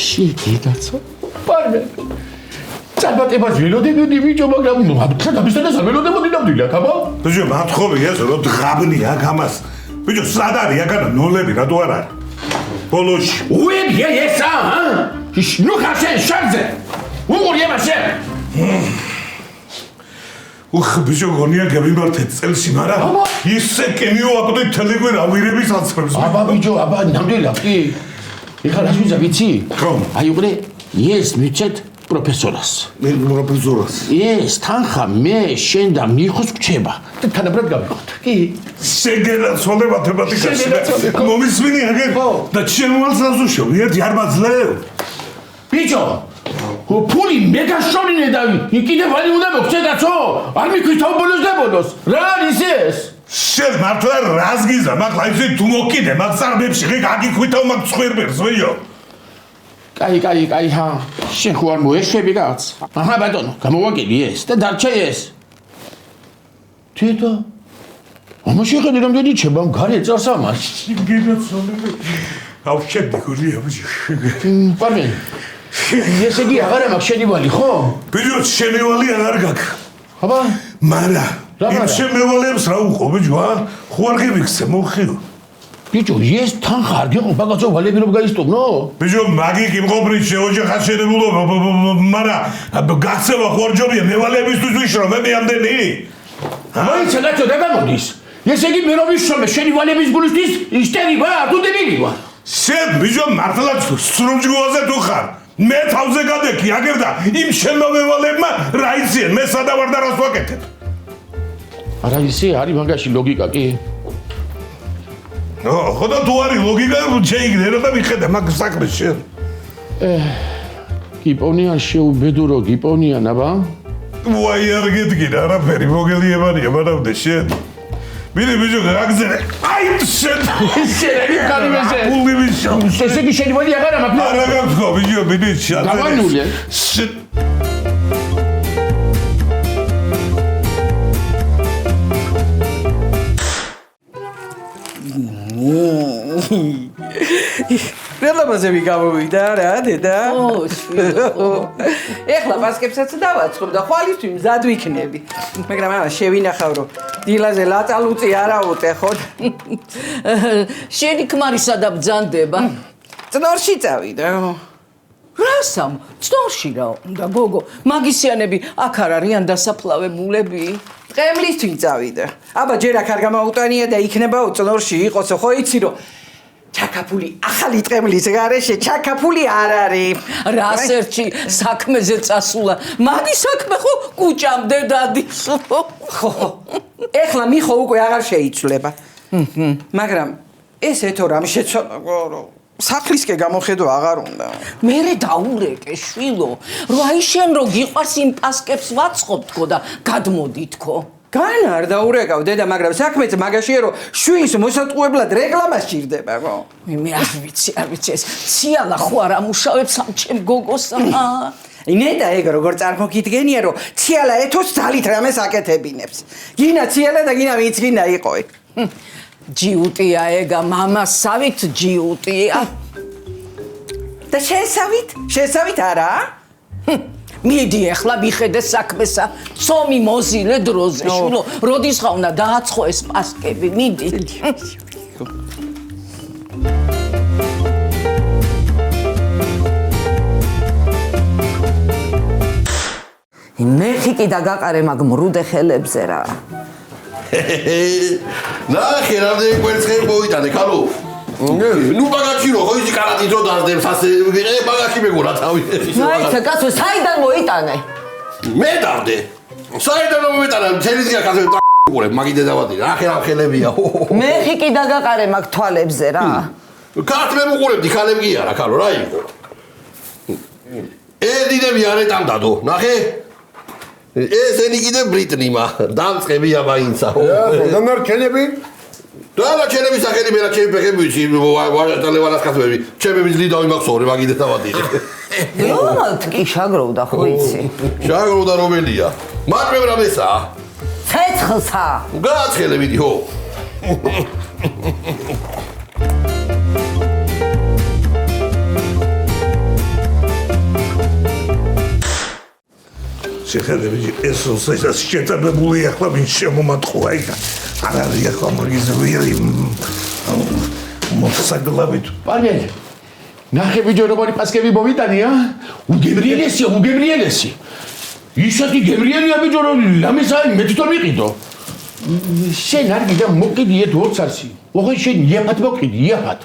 შეგიდაცო პარმე წაბატებას ველოდებოდი ბიჭო მაგრამ ჩადაბისთანაც არ ველოდებოდი ნამდვილად აბა ბიჭო მათხოვი ეს რო ღაბნია გამას ბიჭო სად არის აქანა ნოლები რატო არ არის ბოლოში უებია ესა ნუ ხაშენ შარზე უღურია მასე ბიჭო გონია გემიმართეთ წელში მაგრამ ისე კემიოაკდე თელეგვერ ავირების აცრებს აბა ბიჭო აბა ნამდვილად კი ეხლა რას ვიზა ვიცი აი უყურე ეს მიცეთ პროფესორას ეს თანხა მე შენ და მიხოს გრჩება და თანაბრად გავიყოთ კი შეგერაცვალე მათემატიკაში მომისმინი აგერ და ჩემვალსაზუშო ერთი არ მაძლევ ბიჭო ფული მეგაშორინე და კიდე ვალი უნდა მოგცე კაცო არ მიქვის თავბოლოსდებოდოს რა არის ეს შენ მართლა რას გიზა მაგ ლაიფზე თუ მოკიდე მაგ სარბებში ღი გაგიქვითავ მაგ ცხვირბერს ვეიო კაი ჰა შენ ხო არ მოეშვები კაც აჰა ბატონო გამოვაკიდი ეს და დარჩა ეს თვითო ამაში ხედი რამდენი ჩება გარე წარს ამას გინაცოლები აუ შეგდიქულია ბიჭო პარმენ ესე იგი აღარ მაქვს შენივალი ხო ბიჭო შენივალი აღარ გაქვს აბა მარა იმ შემევალებს რა უყო ბიჭო ხო არ გემიქცე მოხიო ბიჭო ეს თანხა არ გიყო ბაგაცო ვალები რომ გაისტობნო ბიჭო მაგი იმყოფრი შეოჯახა შენებულობა მარა გაქცევა ხوارჯობია მევალებისთვის ვიშრო მე ამდენი მაინც კაცო და გამოდის ესე იგი მე რომ ვიშრომე შენი ვალების გულისთვის ისტერი ვარ თუ დებილი ვარ შენ ბიჭო მართლა სრუნჯგუაზე თუ ხარ მე თავზე გადეკი აგერ და იმ შემოვალებმა რა იციან მე სადა ვარ და რას ვაკეთებ არა ისე არის მაგაში ლოგიკა კი ხოდა თუ არის ლოგიკა შეიგდე და მიხედა მაგ საქმეს შენ გიპონიან შეუბედურო გიპონიან აბა ვაი არ გეტკინა არაფერი მოგელიებანია მანამდე შენ მიდე ბიჭო გაგზერე აი შენ შენ კალიმეზე პული ბიჭო ესე იგი შენი ვალი აღარა მაქვს არა გაქვს ბიჭო მიდე შენ დავანული შენ რელაბაზები გამოვიდა რა დედა ეხლა პასკებსაც დავაცხობ და ხვალისთვის მზად ვიქნები მაგრამ არა შევინახავ რომ დილაზე ლაწალუწი არა უტე ხო შენი ქმარი სადა ბძანდება წნორში წავიდა რასამ წნორში რა უნდა გოგო მაგისიანები აქ არ არიან დასაფლავებულები ტყემლისთვის წავიდა აბა ჯერ აქ არ გამაუტანია და იქნება წნორში იყოსო ხო იცი რომ ჩაკაფული ახალი ტყემლის გარეშე ჩაკაფული არ არის რას ერთში საქმეზე წასულა მაგის საქმე ხო კუჭამდე დადის ხო ეხლა მიხო უკვე აღარ შეიცვლება მაგრამ ესეთო რამ შეცვალა სახლისკე გამოხედო აღარ უნდა მერე დაურეკე შვილო რომ აი შენ რო გიყვარს იმ პასკებს ვაცხობთქო და გადმოდითქო განა არ დაურეკავ დედა მაგრამ საქმეც მაგაშია რომ შვილის მოსატყუებლად რეკლამა სჭირდება ხო მე არ ვიცი ეს ციალა ხო არ ამუშავებს ამ ჩემ გოგოს ნეტა ეგ როგორ წარმოგიდგენია რომ ციალა ეთოს ძალით რამეს აკეთებინებს გინა ციალა და გინა ვინც გინდა იყოი ჯიუტია ეგა მამასავით ჯიუტია და შესავით არა მიდი ახლა მიხედე საქმესა ცომი მოზილე დროზე შულო როდის ხა უნდა დააცხო ეს პასკები მიდი მეხიკი და გაყარე მაგ მრუდე ხელებზე რა ნახე რამდენი კვერცხები მოიტანე ქალო ნუ ბაგაჩი რო ხო ისი კარატი ძო დაძდებს ასე ბაგაჩი მეგონა თავი მაიცა კაცო საიდან მოიტანე მე დავდე საიდან მომიტანა თელიზია კაცო ყურე მაგიდე დავადი ნახე რა ხელებია მეხიკი და გაყარე მაგ თვალებზე რა კარტ მე მოყურებდი ქალები კი არა ქალო რა იყო ედიდები არ ეტამდადო ნახე ესენი კიდე ბრიტნიმა დამწყებია მაინცა და მარჩენები და ჩენები სახელი მე რა ჩემი ფეხები ვიცი ვაჟატალევანას კაცები ჩემები ძლიდავი მაქვს მაგიდე დავადიდე რომალთ კი შაგროვდა ხო იცი შაგროვდა რომელია მაგრამ რამესა ცეცხლსა გააცხელებიდი ხო შეხედე ბიჭი ეს შეწებებული ახლა ვინ შემომატყუა იქ არ არის ახლა მაგის ვირი მოსაგლავით პარგელი ნახე ბიჭო როგორი პასკები მოვიტანია უგემრიელესი ისეთი გემრიელია ბიჭო რომ ლამისაი მე თვითონ ვიყიდო შენ არ გიდა მოკიდიეთ ორცარსი ოღონდ შენ იაფად მოკიდი იაფად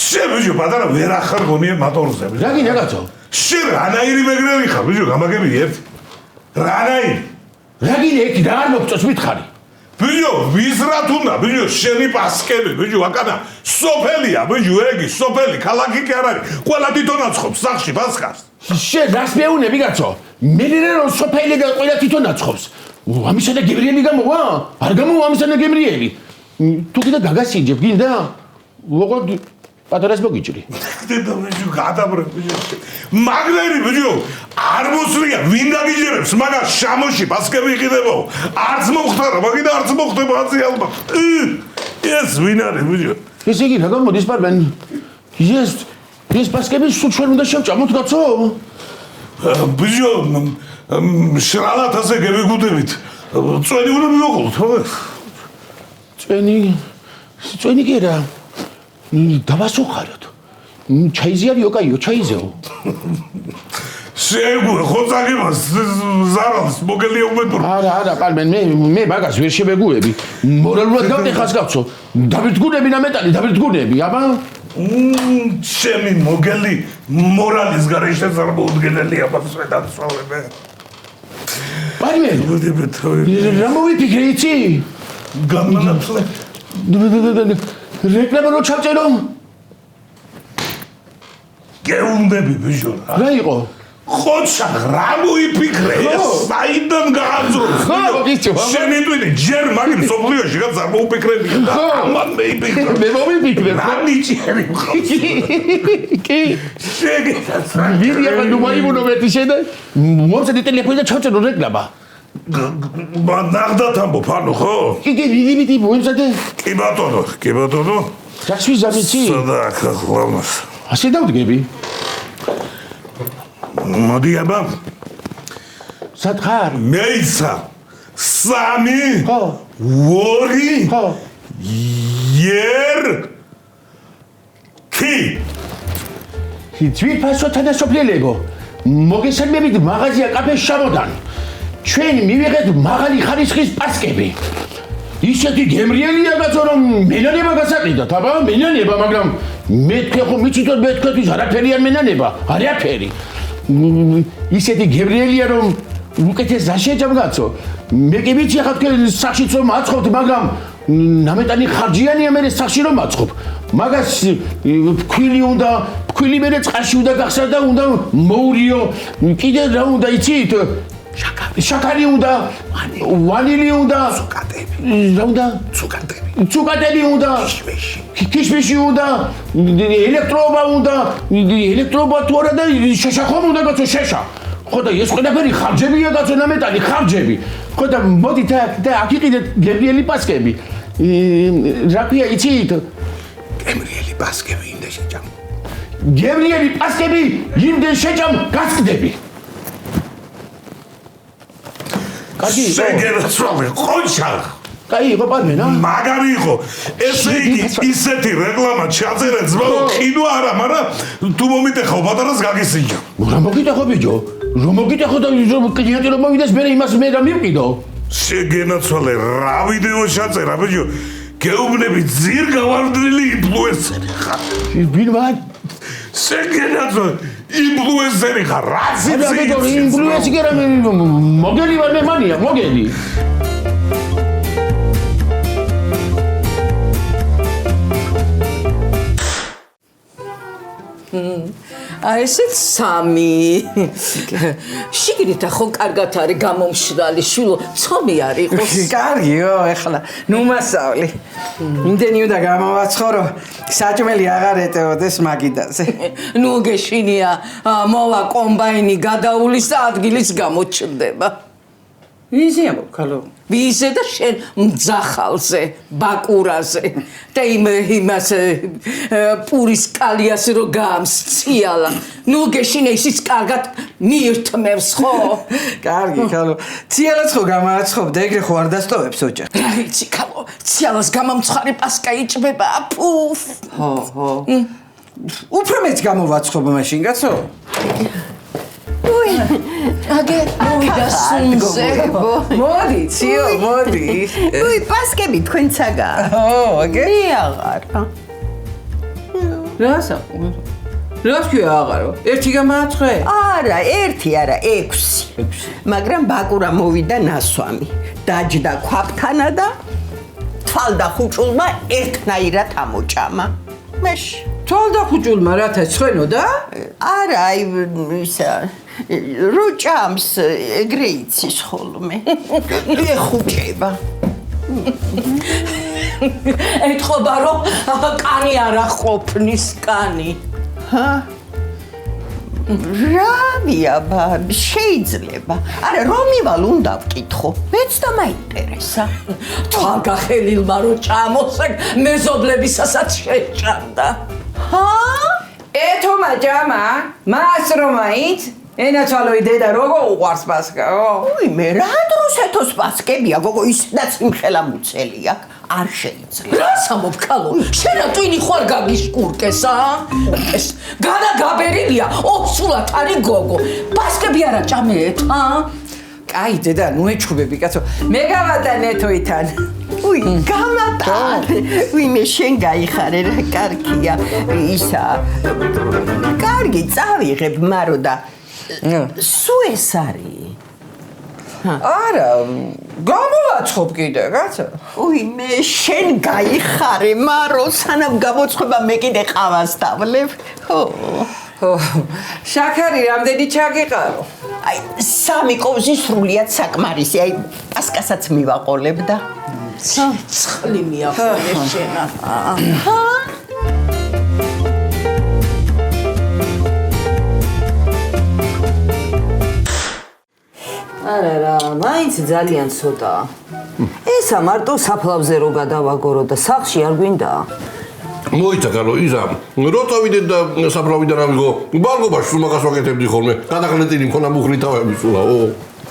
შენ ბიჭო პატარა ვერ ახარ გონია მატორზე რა გინდა კაცო შენ რანაირი მეგრელი ხარ ბიჭო გამაგები ერთ რანაირი რა გინდა ერთი და არ მოგწოს მითხარი ბიჭო ვის რა თუნდა ბიჭო შენი პასკები ბიჭო აკანა სოფელია ბიჭო ეგი სოფელი ქალაქი კი არ არის ყველა თვითონ აცხობს სახში პასკას შენ რას მეუნები კაცო მე რომ სოფელი და ყველა თვითონ აცხობს ამისა და გემრიელი გამოვა არ გამოვა ამისა და გემრიელი თუ კიდე გაგასინჯებ გინდა ოღონდ პატარას მოგიჭრი დედა ბიჭო გადაბრე ბიჭო მაგნერი ბიჭო არ მოსვლია ვინ დაგიჯერებს მაგას შამოში პასკები იყიდებო არც მოხდარა მაგიდა არც მოხდება აცი ალბათ ეს ვინ არის ბიჭო ესე იგი რა გამოდის პარბენ ეს პასკები სულ ჩვენ უნდა შევჭამოთ კაცო ბიჭო შრალათაზე გებიგუდებით წვენი უნდა მივოყოლოთ წვენი კი რა დავასუხაროთ ჩაიზე არის ოკაიო ჩაიზეო შეგუ ხოცაგებას ზარალს მოგელია უმეტური არა პალმენ მე მაგას ვერ შევეგუები მორალურად გავტეხას კაცო დაბრდგუნები და მეტალი დაბრდგუნები აბა ჩემი მოგელი მორალის გარეშე წარმოუდგენელია ბაცვედაცვალებე პალმენ რა მოვიფიქრე იცი გამანაცვლე რეკლამა რო ჩავწერო გეუნდები ბიჭო რა იყო ხოცა რა მოიფიქრე ეს საიდან გააძროს შენი ტვინი ჯერ მაგ მსოფლიოში რაც არ მოუფიქრებია და ამან მეიფიქრე მე მოვიფიქრე რა ნიჭიერი კი შეგეცაც ვიდია ნუ მაიმუნობეთი შენ მომწე ტელეფონი და ჩავწერო რეკლამა ნახდათ ამბობ ანუ ხო კი ვიდი მომწე კი ბატონო რასვი ზამიცი სადაა ხლამას ასე დავდგები მოდი აბა სად ხარ მეიცა 3 ხო 2 ხო ძვირფასო თანასოფლელებო მოგესალმებით მაღაზია კაფე შამოდან ჩვენ მივიღეთ მაღალი ხარისხის პასკები ისეთი გემრიელია კაცო რომ მენანება გასაყიდათ აბა მენანება მაგრამ მეთქე ხო მიცითოთ მეთქეთვის არაფერი არ მენანება არაფერი ისეთი გემრიელია რომ უკეთეს ზაშეჭამ კაცო მე კი ვიცი ახლა თქვენ სახშიც რომ აწყობთ მაგრამ ნამეტანი ხარჯიანია მე სახში რომ აწყობ მაგას ფქვილი მე წყალში უნდა გახსნა და უნდა მოურიო კიდე რა უნდა იცით შაქარი უნდა ვანილი უნდა რა უნდა ცუკატები უნდა ქიშმიში უნდა ელექტროობა თუ არა და შეშა ხომ უნდა კაცო შეშა ხო და ეს ყველაფერი ხარჯებია კაცო ნამეტანი ხარჯები ხო და მოდით და აქ იყიდეთ გემრიელი პასკები რა ქვია იცით გემრიელი პასკები იმდენ შეჭამ გასკდები კარგი იყო შეგერაცვალე ყოჩა კაი იყო პარმენა მაგარი იყო ესე იგი ისეთი რეკლამა ჩაწერე ძმაო ყინვა არა მაგრამ თუ მომიტეხო პატარას გაგისინჯა რა მოგიტეხო ბიჭო რომ მოგიტეხო და კლიენტი რომ მოვიდეს მე იმას მე რა მივყიდო შეგენაცვალე რა ვიდეო ჩაწერა ბიჭო გეუბნები ძირ გავარდნილი ინფლუენსერი ხარ ვინმა შეგენაცვალე ინფლუენსერი ხარ რა ციცი ინფლუენსი კი რა მოგელი ვარ მე მანია მოგელი ესეც 3 შიგნით ხო კარგად არის გამომშრალი შვილო ცომი არ იყოს კარგიო ეხლა ნუ მასავლი იმდენი უნდა გამოვაცხორო საჭმელი აღარ ეტეოდეს მაგიდაზე ნუ გეშინია მოვა კომბაინი გადაულის და ადგილიც გამოჩნდება იზი ამბობ ქალო ვიზე და შენ მძახალზე ბაკურაზე და იმას პურის კალიას რო გამსციალა ნუ გეშინე ისიც კარგად მიირთმევს ხო კარგი ქალო ციალაც ხო გამააცხობ და ეგრე ხო არ დასტოვებს ოჯახი რა იცი ქალო ციალას გამამცხარი პასკა იჭმება პუფ ხო უფრო მეც გამოვაცხობ მაშინ კაცო აგე მოვიდა სუნზე მოდი ციო მოდი უი პასკები თქვენცაგა აგე აღარ რას კი აღარო ერთი გამააცხე არა ერთი არა 6 მაგრამ ბაკურა მოვიდა ნასვამი დაჯდა ქვაფთანა და თვალდა ხუჭულმა ერთნაირად ამოჭამა მეშ თვალდა ხუჭულმა რათა ცხენო და არა აი ისა როჭამს ეგრე იცის ხოლმე ეხუჭება ეთქობა რომ კანი არა ყოფნის კანი რავია შეიძლება არა რომივალ უნდა ვკითხო მეც და მაინტერესა თვალგახელილმა რო ჭამოსაკ მეზობლებისასაც შეჭამდა ეთომა ჭამა მას რომ აით ენაცვალოი დედა როგორ უყვარს პასკა უი მე რა დროს ეთოს პასკებია გოგო ისედაც იმხელა მუცელია არ შეიძლება რას ამობ ქალო შენ რა ტვინი ხوار გაგიშკურკეს ეს განა გაბერილია ოფსულად არის გოგო პასკები არა ჭამეთ კაი დედა ნუ ეჩხუბები კაცო მე გავატან ეთოითან უი გამატან უი მე შენ გაიხარე რა კარგია ისა კარგი წავიღებ მარო და სუ ეს არის არა გამოვაცხობ კიდე კაცო უი მე შენ გაიხარე მარო სანამ გამოცხება მე კიდე ყავას დავლებ ხო შაქარი რამდენი ჩაგიყარო აი სამი ყოფზი სრულიად საკმარისი აი პასკასაც მივაყოლებ და ცხლი მიახოლე შენა არა რა, მაინც ძალიან ცოტაა. ესა მარტო საფლავზე რო გადავაგორო და სახლში არ გვინდა. მოიცა კალო იზა რო წავიდეთ და საფლავიდან ავიღო ბალგობაში მაგას ვაკეთებდი ხოლმე გადაღლეტილი მქონა მუხლი თავები სულაო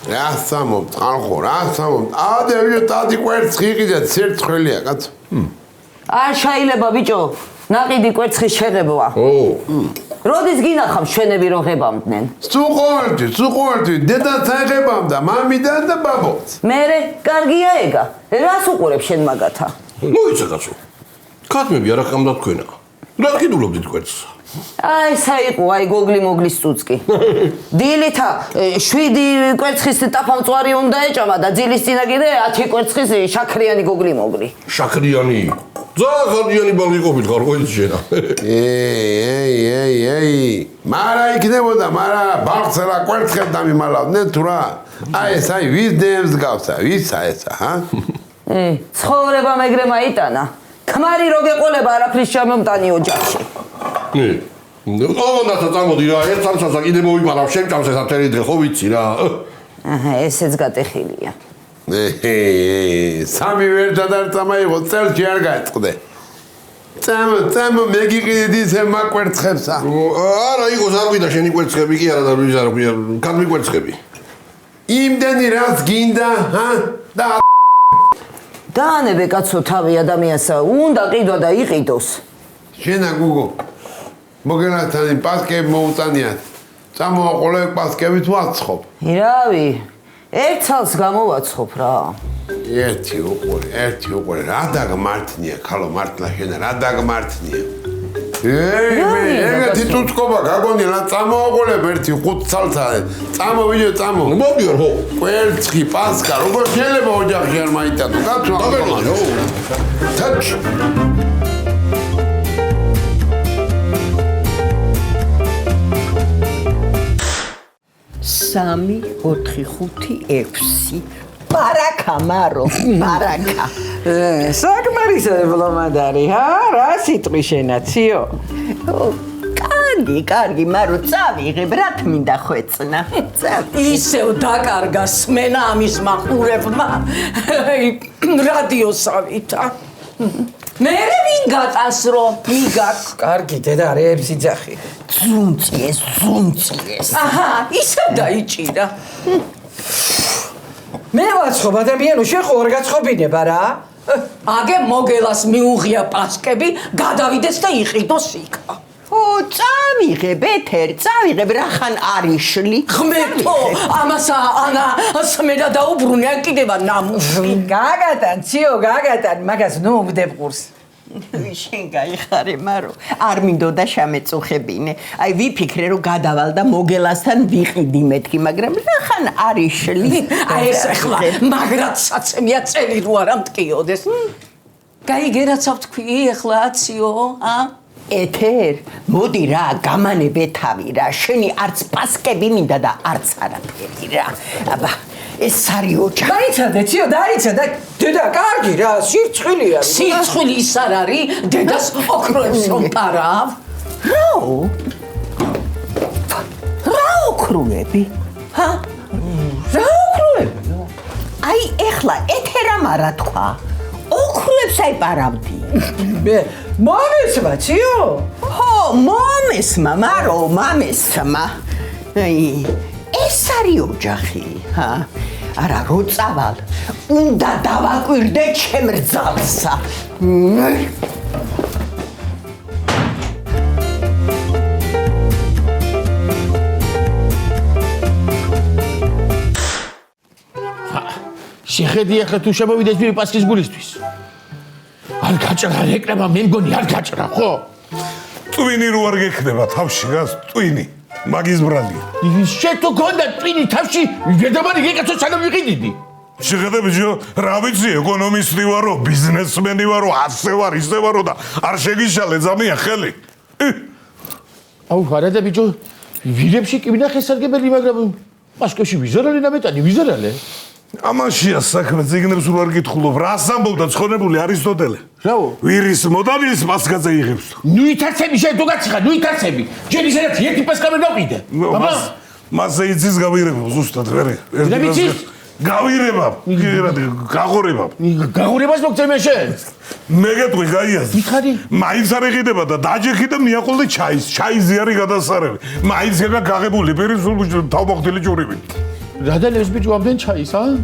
რა სამობ წყალხო რა სამობ ადევიო დადი კვერცხი იყიდა ცერცხველია კაცო არ შეიძლება ბიჭო ნაყიდი კვერცხის შეღებვა როდის გინახავ ჩვენები რო ღებამდნენ სუყოვერტი დედა წაიღებამდა მამიდან და ბაბოც მერე კარგია ეგა რას უყურებ შენ მაგათა მოიცა კაცო ქათმები არა ყამდა თქვენა რა კიდულობდით კვერცხს აი საიყო აი გოგლი მოგლის წუწკი დილითა 7 კვერცხის ტაფამწვარი უნდა ეჭამა და ძილის წინა კიდე 10 კვერცხის შაქრიანი გოგლი მოგლი შაქრიანი ზაღარიანი ბალგი ყოფილი ხარ ხო ის შენა ეი მარა იქნებოდა მარა ბავშვებსა კვერცხებს დამიმალავდნენ თუ რა აი ეს აი ვის დემს გავსა ვისა ესა ჰა ცხოვრება მეგრე მაიტანა ქმარი რო გეყოლება არაფრის შემომტანი ოჯახში ოღონდ წამოდი რა ერთ სამსასა კიდე მოვიმარავ შენ ჭამს ესა თერი დღე ხო ვიცი რა აჰა ესეც გატეხილია სამი ვერდად არ წამაიღო წელში არ გაწყდე წამო მეგიყიდით ისე მაკვერცხებსა არა იყოს არ ვიდა შენი კვერცხები კი არა და ვიზა რა ქვია კადმი კვერცხები იმდენი რაც გინდა ჰა და დაანებე კაცო თავი ადამიანსა უნდა ყიდვა და იყიდოს შენა გუგო მოგენათანი პასკები მოუწანიათ წამოაყოლე პასკებით ვაცხობ რავი ერთ ცალს გამოვაცხობ რა ერთი უყურე რა დაგმართნია ქალო მართლა შენა რა დაგმართნია ეგეთი წუწკობა გაგონი რა წამოაყოლებ ერთი 5 ცალსა წამოვიდე წამო მოგიარ ხო კვერცხი პასკა როგორ შეიძლება ოჯახში არ მაიტანო კაცო თაჩ სამი 4 5 6 ბარაკა მარო ბარაკა საკმარისად ვლომად არის ჰა რა სიტყვი შენაციო კარგი, მარო წავიღებ, რა თმინდა ხვეწნა. ისევ დაკარგა სმენა ამის მაყურებმა. რადიოსავითა. მე ვინ გატანს რომ მიგაკ? კარგი, დედა, რეებს იძახი. ზუნწიეს. აჰა, ისევ დაიჭირა. მე ვაცხობ ადამიანო, შენ ხო არ გაცხობინება რა? აგე მოგელას მიუღია პასკები, გადავიდეს და იყიდოს იქა. წავიღებ, ეთერ, წავიღებ, რახან არიშლი. ხმეთო, ამასა ანა სმენა დაუბრუნე კიდევა ნამუსი. გაგატან, ციო, გაგატან, მაგას ნუ უბდებ ყურს. შენ გაიხარე, მარო. არ მინდოდა შემეწუხებინე. აი ვიფიქრე რომ გადავალ და მოგელასთან ვიყიდი მეთქი, მაგრამ რახან არიშლი. აი ეს ახლა მაგრად საცემია წელი რო არ ამტკიოდეს. გაიგერაცა ვთქვი ახლა აციო, ეთერ, მოდი რა, გამანებე თავი რა, შენი არც პასკები მინდა და არც არაფერი რა. აბა, ეს არის ოჯახი. დაიცადე, ციო, დაიცადე. დედა, კარგი რა, სირცხილია. სირცხილი ის არ არის, დედას ოქროებს რომ პარავ. რა ოქროები? რა ოქროები? აი, ეხლა ეთერამ არა თქვა. ოქროებს აიპარავდი. მომესმა, ციო? ხო, მომესმა, მარო, მომესმა. აი, ეს არის ოჯახი, ჰა? არა, რო წავალ, უნდა დავაკვირდე ჩემ რძალსა. შეხედი ახლა თუ შემოვიდეს მე პასკის გულისთვის. არ გაჭრა რეკრება, მე მგონი არ გაჭრა, ხო? ტვინი რო არ გექნება თავში გას ტვინი. მაგის ბრალია. შენ თუ გონდა ტვინი თავში, ვედამარი გეკაცო სანამ ვიყიდიდი. შეხედე ბიჭო, რა ვიცი, ეკონომისტი ვარო, ბიზნესმენი ვარო, ასე ვარ, ისე ვარო და არ შეგიშალე ძამია ხელი. აუ, არა და ბიჭო, ვირებში კი მინახე სარგებელი, მაგრამ პასკოში ვიზარალე და მეტანი ვიზარალე. ამაშია საქმე, ზიგნებს რო არ გითხულობ, რას ამბობდა ცხონებული არისტოტელე? რაო? ვირის მოდავილის პასკაზე იღებს. ნუ ითარცები შენ თუ გაციხა, ნუ ითარცები. ჯერ ისედაც ერთი პასკა ვერ გავყიდე. აბა, მასე იცის გავირებო ზუსტად ვერე. გავირებავ, გაღორებავ. გაღორებას მოგწემე შენ? მე გეტყვი გაიაზრე. მითხარი? მაინც არ ეყიდება და დაჯექი და მიაყოლე ჩაის. ჩაიზი არის გადასარევი. მაინც ეგა გაღებული პირის თავმოხდილი ჯურები. რადალებს ბიჭო ამდენ ჩაის, ა?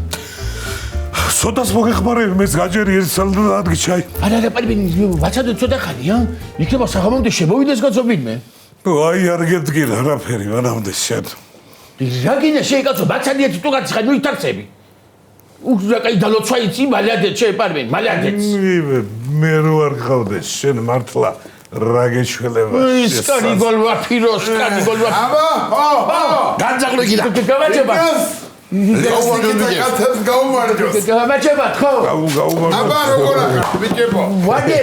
სოდას მოგეხმარები, მეც გაჯერი ერთ სალდა ადგი ჩაი. არა, პარბინი, ვაცადო ცოტა ხანია. იქნება საღამომდე შემოვიდეს გაწობინმე. აი არ გეტკინა არაფერი, მანამდე შენ. რა გინდა შეიკაცო, ბაცადიეთი თუ გაციხა, ნუ ითარცები. რა კაი დალოცვა იცი, მალადეთ შეპარბენ, მალადეთ. მე რო არ გყავდეს, შენ მართლა რა გეჩველება. ის კარიგოლვა ფიროს, კარიგოლვა. აბა, ხო. განძაღლო იქიდან. გავაჭება. ლექსიკიტაკათებს გაუმარჯოს. გავაჭება, ხო? გაუმარჯოს. აბა, როგორ ახარ, ბიჭებო? ვაგე.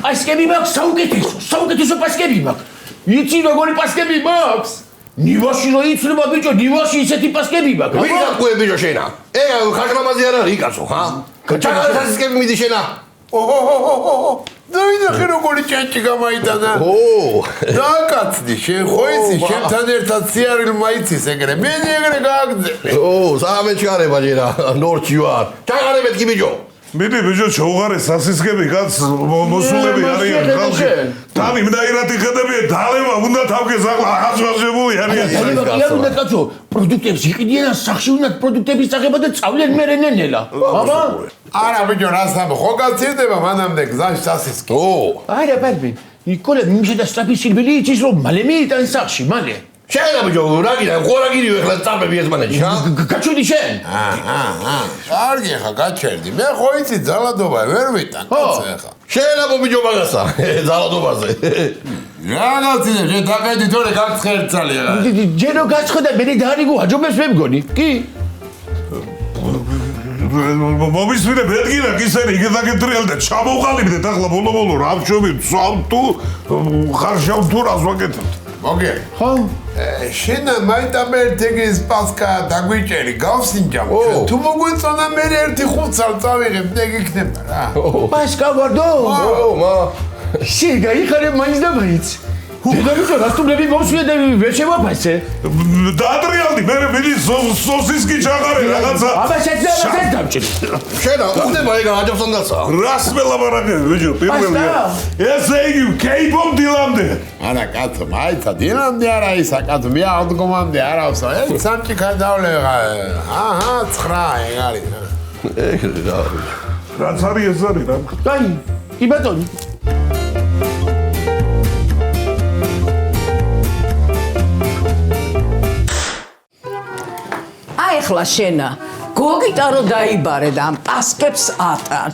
პასკები მაქვს საუკეთესო პასკები მაქვს. იცი როგორი პასკები მაქვს? ნივაში რო იცნება ბიჭო, ნივაში ისეთი პასკები მაქვს. ვინ გაგყვე ბიჭო შენა? ხაჟმამაზი არ არის იკაცო, ხა? ჩაგასასკები მიდი შენა. დავინახე როგორი ჭანჭი გამაიტანა. დაკაცდი, შენ ხო იცი, შენთან ერთად სიარულმა იცის ეგრე. მე ეგრე გააგზავნე. საამეჩქარება ჯერა, ნორჩი ვარ. ჩაღარებეთ კი ბიჭო. მიდი ბიჭო, ჩაუღარე სასისქები, კაც მოსულები არიან ხალხი. თავი მნაირად იხედებიან, დალევა უნდა თავგეს ახლა აღაზვაჟებული არიან. ძალიან უნდა კაცო, პროდუქტებს იყიდიან, სახში უნდა პროდუქტების წაღება და წავლენ მერენენელა. აბა? არა ბიჭო, რას ამბობ, ხო გაცირდება მანამდე გზაში სასისქი. არა, პარბი. ნიკოლე მიმშე და სწრაფი სირბილი იცის რომ მალე მიიტან სახში, მალე. შენა ბიჭო, რა გინდა, ყურა გიდიო ეხლა წამები ერთმანეთში, ჰა? გაჩვედი შენ? კარგი ხა, გაჩერდი. მე ხო იცი ძალადობა ვერ ვიტან, კაცო ხა. შენა ბიჭო მაგასა, ძალადობაზე. რაღაცინე, შენ დაგედი თორე გაგცხერცალია. ჯერო გაცხოდა, მე დაარიგო აჯობებს მე მგონი. კი? მომისმინე ბედგირა კისერი იგედაგეტრიალ და ჩამოვყალიბდეთ ახლა ბოლო რა ვშობი ცავტუ ხარშავ თუ რას ვაკეთებთ. მოგე. ხო? შენ მაიტამერთეგის პასკა დაგვიჭერი გავსინჯავ. თუ მოგვეწონა მე ერთი ხუთსალ წავიღებ, ეგ იქნება რა. პასკა ვარდო? მა. შენ გაიხარე მაინც და მაინც. დედამიწა რასტუმრები მომსვია და ვერ შევაფასე. დაატრიალდი, მე მიდი სოსისკი ჩაღარე რაღაცა. აბა შეძლება დამჭირ. შენა, უხდება ეგ აჯობსთან დასა. რას მელაპარაკე, ბიჭო, პირველია. ესე იგი, K-pop დილამდე. არა კაცო, მაიცა დილამდე არა ისა კაცო, მე ავტომობილამდე არა ვსა. ეს სამჭი გადავლეღა. აჰა, 9 ეგ არის. რაც არის ეს არის რა. დაი, კი ბატონი. ახლა შენა გოგიტა რო დაიბარე და ამ პასკებს ატარ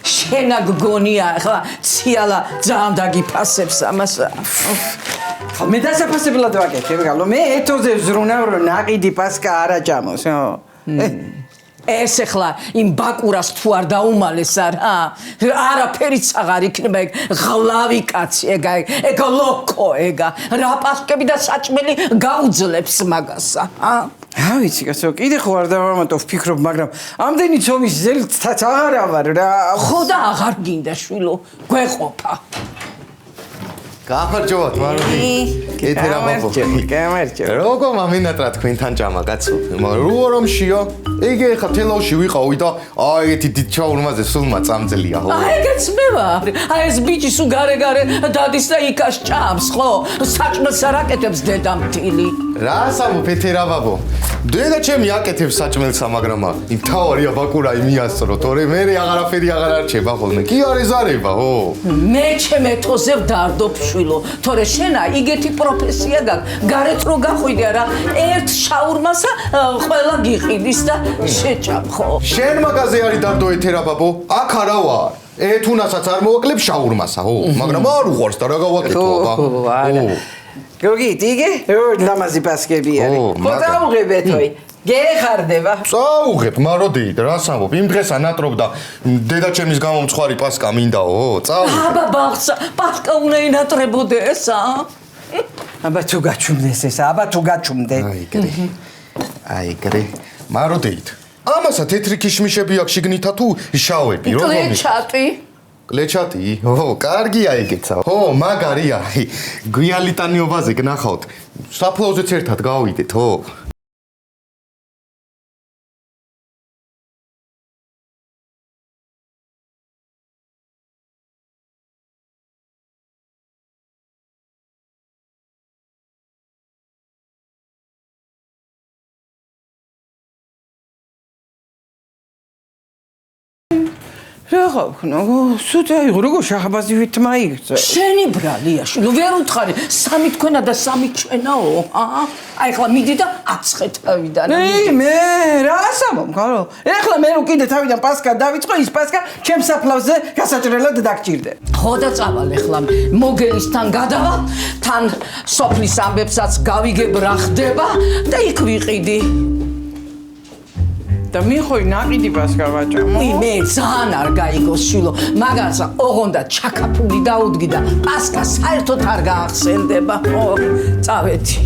შენა გგონია ახლა ციალა ძალიან დაგიფასებს ამას მე დასაფასებლად ვაკეთებ გალო მე ეთოზე ვზრუნავ რომ ნაყიდი პასკა არ აჭამოს ეს ახლა იმ ბაკურას თუ არ დაუმალეს არაფერიც აღარ იქნება ეგ ღლავი კაცი ეგ ლოკო ეგა რა პასკები და საჭმელი გაუძლებს მაგასა რა ვიცი კაცო კიდე ხო არ დავამატო ვფიქრობ მაგრამ ამდენი ცომის ზელცაც აღარ ავარ რა ხო და აღარ გინდა შვილო გვეყოფა გამარჯობათ მაროდი კეთერა ბაბო გამარჯობა როგორ მამინატრა თქვენთან ჭამა კაცო რო რომ შიო იგი ხა თელავში ვიყავი და აი ეგეთი დიდ ჩაურმაზე სულმა წამძლია ხო ეგეც მე ვარ აი ეს ბიჭი სულ გარე დადის და იქას ჭამს ხო საჭმელს არ აკეთებს დედამთილი რა სამო პეთერა ბაბო დედა ჩემი აკეთებს საჭმელსა მაგრამ იმ თავარია ბაკურა იმიასწრო თორე მე აღარაფერი აღარ არჩება ხოლმე კი არის ზარება ხო მე ჩემ ეთოზე ვდარდობ შვილო თორე შენა იგეთი პროფესია გაქვს გარეთ რო გახვიდე რა ერთ შაურმასა ყველა გიყიდის და შეჭამ ხო შენ მაგაზე არის დარდო ეთერა ბაბო აქ არა ვარ ეთუნასაც არ მოვაკლებ შაურმასა ხო მაგრამ არ უყვარს და რა გავაკეთო აბა გოგიტ იგე ლამაზი პასკები არის ხო დაუღებეთოი გეხარდება წაუღებ მაროდი რას ამბობ იმ დღეს ანატრობ და დედაჩემის გამომცხარი პასკა მინდაო წაუღებ აბა ბაღსა პასკა უნდა ინატრებოდეს აბა თუ გაჩუმდეს ეს აბა თუ გაჩუმდე აი გრე მაროდით ამასა თეთრი ქიშმიშები აქვს შიგნითა თუ შავები რომელი კლეჩატი ო კარგია ეგეცა ხო მაგარია გვიალიტანიობაზე გნახავთ საფლავზეც ერთად გავიდეთ ხო რა ხნო სუცაი როგორ შახაბაზი ვითმა იგწე შენი ბრალია შენ ვერ უთხარი სამი თქვენა და სამი ჩვენაო აი ახლა მიდი და აცხე თავიდან მე რა ასამობ გარო ეხლა მე რო კიდე თავიდან პასკა დავიწყო ის პასკა ჩემს საფლავზე გასაჭრელად დაგჭირდე ხო და წავალ ახლა მოგელისთან გადავალ თან სოფლის ამბებსაც გავიგებ რა ხდება და იქ ვიყიდი და მიხოი ნაყიდი პასკა ვაჭამო მე ძალიან არ გაიგოს შვილო მაგაცა ოღონდა ჩაკაფული დაუდგი და პასკა საერთოდ არ გაახსენდება ხო წავედი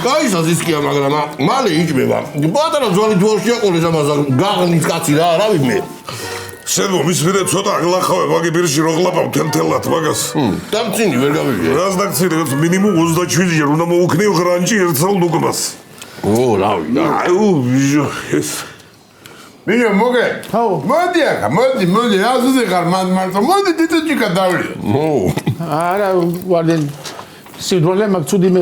გაიზაზისკია მაგრამ მალე იჭმება პატარა ძვალი ძვალში აყოლეს ამას გაღნის კაცი რა არავინ მე შენო მის ვიდე ცოტა გლახავე მაგი პირში რო გლაპავ თელთელად მაგას დამცინი ვერ გავიგე რას დაგცინე მინიმუმ 27 ჯერ უნდა მოუქნიო ღრანჭი ერთსაულ უგმას რავი აუ ბიჟო ეს ბიჟო მოგე მოდი ახლა მოდი აზუზე ხარ მარტო მოდი დიტოჭიკა დავლიო არა ვარდენ სიძროლე მაგცუდი მე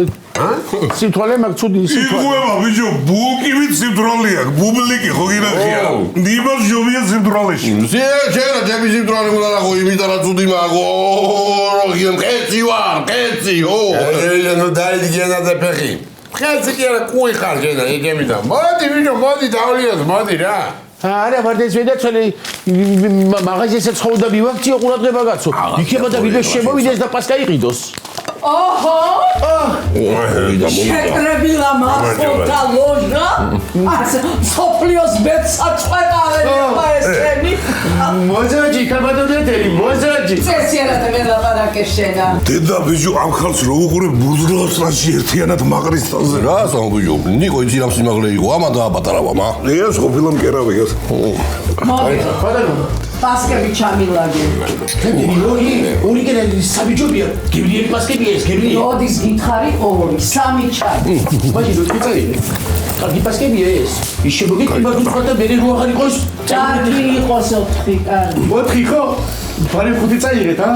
სიძროლე მაგცუდი იგუება ბიჭო ბუკივით სიძროლია ბუბლიკი ხო გინახია ნიბას ჯობია სიძროლეში შენა ჩემი სიძროლე უნდა რა ხო იმით რა ცუდი მაგო როღიმ ყეცი ვარ ყეცი ო ნუ დაიდგენა და ფეხი ხეცი კი არა კუი ხარ შენა იგემიდა მოდი ბიჭო მოდი დავლიო მოდი რა არა ვარდეს ვედაცოლე მაღაზიასაც ხოვდა მივაქციო ყურადღება გაცო იქება და ვიდეო შემოვიდეს და პასკა იყიდოს ოჰო შეკრებილა მახოთა ლოჟა სოფლიოს ბედსაწყვეტავება ესენი მოზაჯი კაბადოდეთერი მოზაჯი წესიერად მე ლაპარაკე შენა დედა ბიჭო ამ ხალხს რო უყურე ბურძლავსაში ერთიანად მაყრისტანზე რა სამბიო ნიკო იცი რამ სიმაღლე იყო ამა დააპატარავა მა ეს ყოფილამ კერავია მოგე პასკები ჩამილაგე ორი კერა საბიჯობია გებრიელი პასკებია ეს გებრიელი როდის გითხარი 2 3 ჩაი მაჟი რო წაიღე კარგი პასკებია ეს ის შემოგეკიმა თუ თქვა და მე რო აღარ იყოს ჭარგი იყოს 4 კარგი 4 ხო ბარი 5 წაიღეთ ა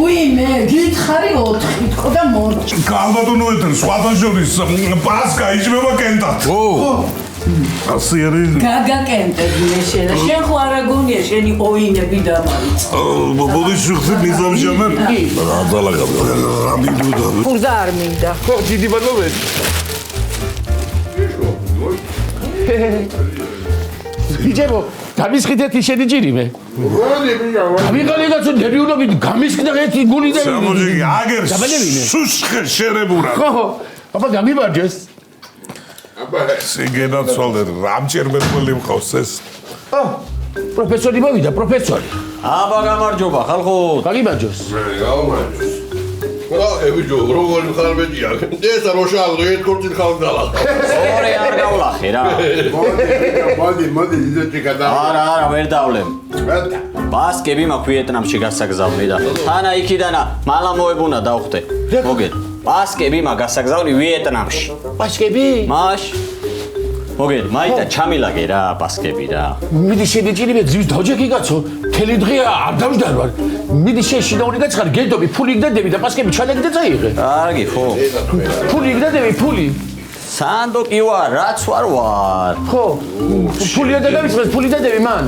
უიმე გითხარი 4 თქო და მორჩი გალბატონო ეთერ სხვათან შორის პასკა იჭმება კენტად ასე არის გაგაკენტები მე შენა შენ ხო არა გონია შენი ოინები დამარიცხე მოდი შეხთი მიზამჟამე რა დალაგა რა მიდუდა ფურდა არ მინდა ხო დიდი ბანოვე ბიჭებო გამისხიდეთ შენი ჯირი მე გამიყალე კაცო ნებიულობით გამისხდა ერთი გული და სამოჯი აგერ სუსხე შერებურა ხო აბა გამიბარჯეს სიგენაცვალე რამჭერმეთული მყავს ეს პროფესორი მოვიდა პროფესორი აბა გამარჯობა ხალხო გამიბარჯოს გამარჯოს რა ებიჯო როგორი ხარბედია ეს როშალო ერთ კორტილ ხალხ დალა ორი არ გავლახე რა მოდი ძიჭიკა და არა ვერ დავლემ პასკები მაქვს ვიეტნამში გასაგზავნი და თანა იქიდანა მალა მოებუნა დავხვდე მოგეთ პასკები მაქვს გასაგზავნი ვიეტნამში პასკები მაშ მოგეთ მაიტა ჩამილაგე რა პასკები რა მიდი შედიჭირიმე ძვის დაჯექი კაცო მთელი დღე არ დავждარ მიდი შეშინაური გაცხარი გედობი ფული გდადები და პასკები ჩანაგდე წაიღე კარგი ხო ფული გდადები ფული სანდო კი ვარ რაც ვარ ხო ფული არ დაგავიწყეს ფული დადები მან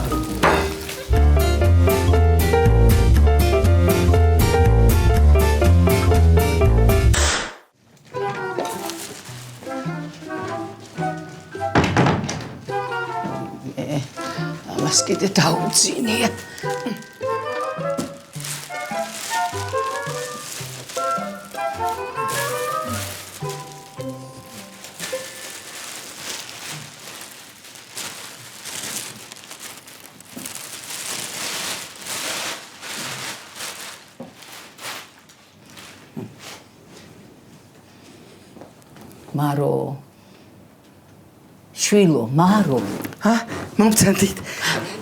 ამას კიდე დაუძინია მარო შვილო მარო მომწანდით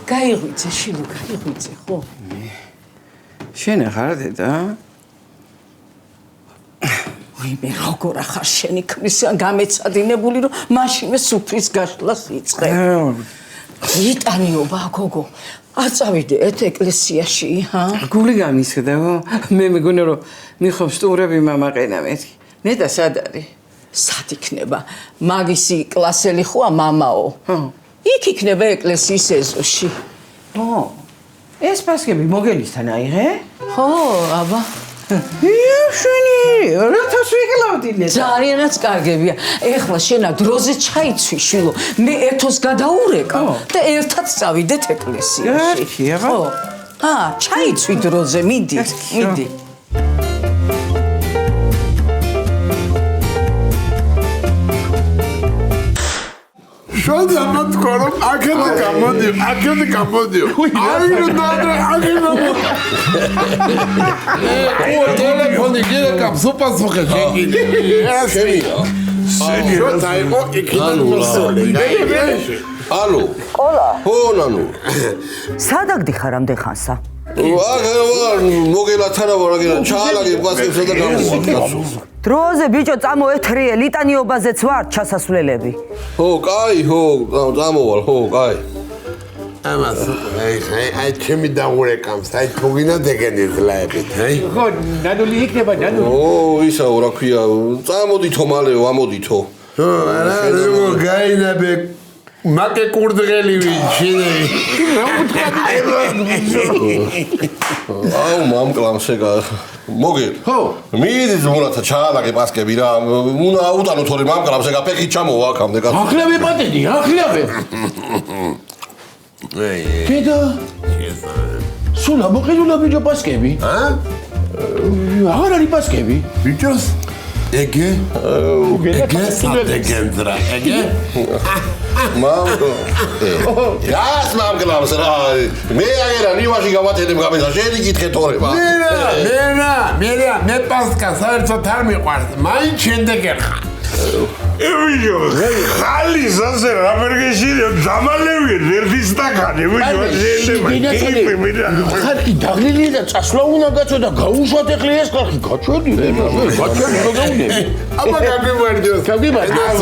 გაიღვიძე შვილო გაიღვიძე ხო შენ ახარ დედა ვიმე როგორ ახარ შენი ქმრის გამეცადინებული რომ მაშინვე სუფრის გაშლას იწყე იტანიობა გოგო არ წავიდე ერთ ეკლესიაში ჰა გული გამისხდაო მე მეგონა რომ მიხობს სტუმრები მამაყენა მეთი ნეტა სად არის სად იქნება მაგისი კლასელი ხოა მამაო იქ იქნება ეკლესიის ეზოში ეს პასკები მოგელისთან აიღე ხო აბა შენი რა თავს ვიკლავდინე ძალიანაც კარგებია ეხლა შენა დროზე ჩაიცვი შვილო მე ერთოს გადაურეკა და ერთად წავიდეთ ეკლესიაში კი აბა ხო ჩაიცვი დროზე მიდი მიდი შოდი ამათქო რომ აქეთ გამოდიო აი რომ დაადრე აქეთ გამოდიო ო ტელეფონი გირე კამ სუპასოხე შეგინი შენი შოთაი იქიდან მოსული ალო ყოლა ხო ნანუ სადაგდი ხარ ამდენ ხანსა ვარ მოგელათანა ვარაგენა ჩაალაგე პასკებსა და გამოვაკაცო დროზე ბიჭო წამოეთრიე ლიტანიობაზეც ვარ ჩასასვლელები ხო კაი ხო წამოვალ ხო კაი ამას აი ჩემი დაურეკამს აი თუგინა დეგენი ძლაებით აი ხო ნადული იქნება ნადული ო ისაო რა ქვია წამოდითო მალეო ამოდითო არა როგორ გაინაბე მაკე კურდღელი ვიჩინე აუ მამკლამს ეგა მოგე ხო მიდი ზმურათა ჩაალაგე პასკები რა უნდა აუტანო თორე მამკლამს ეგა ფეხით ჩამოვა აქამდე კაცო ახლავე პატენი ახლავე დედა სულ ამოყიდულა ბიჭო პასკები აღარ არის პასკები ბიჭოს ეგე სად ეგენძრა ეგე მამო. გას მამკლავს რა. მე აგერა ნივაში გავათენებ გამეცა შენი კითხე თორება. მე პასკა საერთოდ არ მიყვარს. მაინც შემდეგ ერხა. ევიო, ხალი ზაზე რაბერგეშიო დამალევი ერთი სტაკანი, ვიო, შეიძლება. ხალხი დაღლილი და წასვლა უნდა გაწოდა, გაუშვათ ეხლა ეს ხალხი, გაჩვედი, გაჩვედი, რა გაუნდები. აბა გაგვიმარჯოს. გაგვიმარჯოს.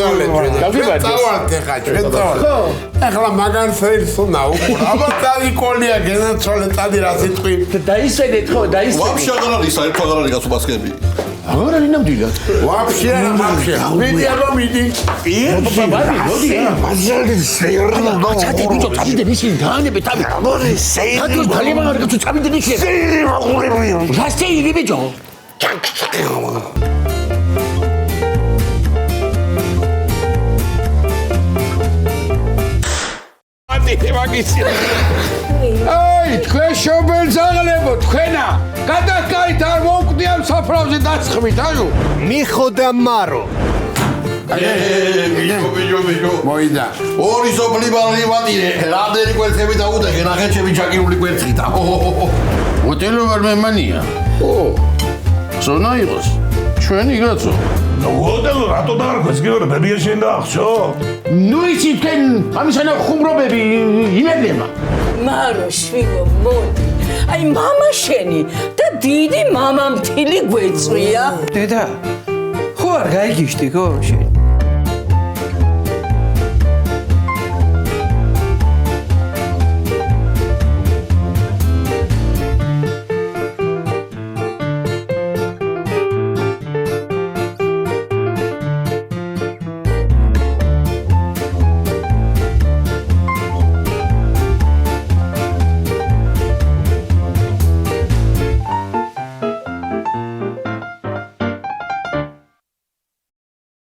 წავალთ ეხლა, ჩვენ წავალთ. ხო. ეხლა მაგან ფერს უნდა უყურა. აბა დაიკოლია გენაცვალე წადი რა სიტყვი. დაისვენეთ ხო, დაისვენეთ. ვაფშე აღარ არის საერთოდ აღარ არის გასუბასკები. აღარ არის ნამდვილად. ვაფშე მიდი აბა მიდი. ბაბა, მოდი. ჩათი ბიჭო, წავიდე ისინი დაანებეთ ამი. მოდი, სეირი. ძალიან არ გაწუ წავიდე ისინი. სეირი მაყურებია. რა სეირი ბიჭო? აი, თქვენ შობენ ზაღლებო, თქვენა. გადასკარით არ მოვკვდი ამ საფრავზე დაცხმით, აიო. მიხოდა მარო. მოიდა. ორი სოფლი ბალღი ვატირე, რამდენი კვერცხები დაუდეხე, ნახეთ ჩემი ჩაკირული კვერცხითა. ოტელო ვერ მემანია. ზონა იყოს. ჩვენი კაცო. ოტელო რატო დაარქვეს გიორე, ბებია შენ დაახშო? ნუ იცი თქვენ ამისანა ხუმრობები იმედლება. მარო შვილო მოდი აი მამა შენი და დიდი მამამთილი გვეწვია დედა ხო არ გაიგიშდი ხო შენ